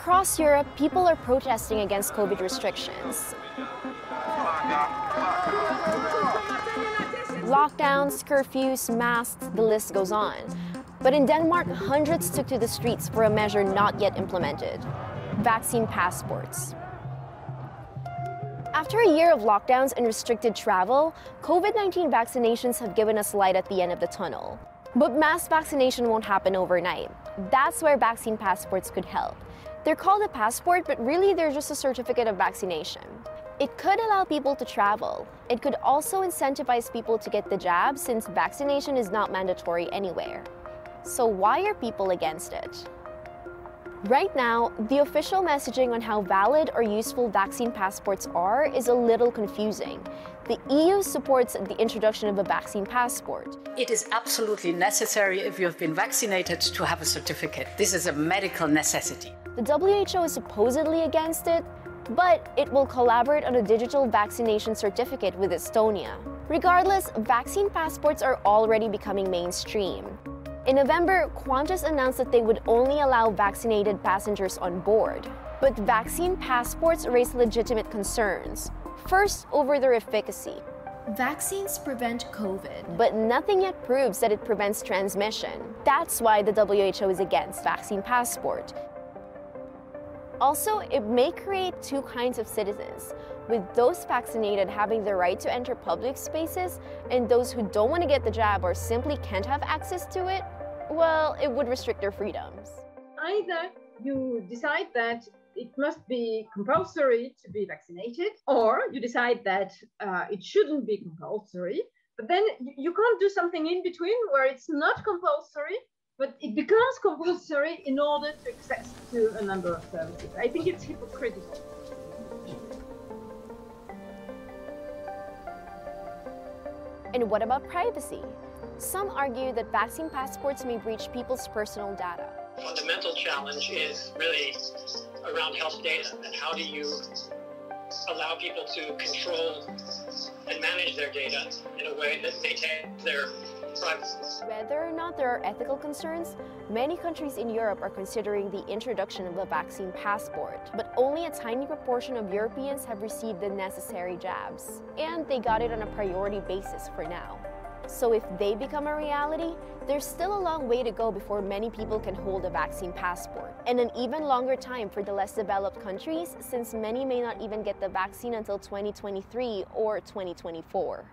Across Europe, people are protesting against COVID restrictions. Lockdowns, curfews, masks, the list goes on. But in Denmark, hundreds took to the streets for a measure not yet implemented: vaccine passports. After a year of lockdowns and restricted travel, COVID-19 vaccinations have given us light at the end of the tunnel. But mass vaccination won't happen overnight. That's where vaccine passports could help. They're called a passport, but really they're just a certificate of vaccination. It could allow people to travel. It could also incentivize people to get the jab, since vaccination is not mandatory anywhere. So why are people against it? Right now, the official messaging on how valid or useful vaccine passports are is a little confusing. The EU supports the introduction of a vaccine passport. It is absolutely necessary if you have been vaccinated to have a certificate. This is a medical necessity. The WHO is supposedly against it, but it will collaborate on a digital vaccination certificate with Estonia. Regardless, vaccine passports are already becoming mainstream. In November, Qantas announced that they would only allow vaccinated passengers on board. But vaccine passports raise legitimate concerns. First, over their efficacy. Vaccines prevent COVID, but nothing yet proves that it prevents transmission. That's why the WHO is against vaccine passport. Also, it may create two kinds of citizens, with those vaccinated having the right to enter public spaces, and those who don't want to get the jab or simply can't have access to it, well, it would restrict their freedoms. Either you decide that it must be compulsory to be vaccinated, or you decide that it shouldn't be compulsory, but then you can't do something in between where it's not compulsory, but it becomes compulsory in order to access to a number of services. I think it's hypocritical. And what about privacy? Some argue that vaccine passports may breach people's personal data. The fundamental challenge is really around health data, and how do you allow people to control and manage their data in a way that maintains their privacy. Whether or not there are ethical concerns, many countries in Europe are considering the introduction of a vaccine passport, but only a tiny proportion of Europeans have received the necessary jabs, and they got it on a priority basis for now. So if they become a reality, there's still a long way to go before many people can hold a vaccine passport, and an even longer time for the less developed countries, since many may not even get the vaccine until 2023 or 2024.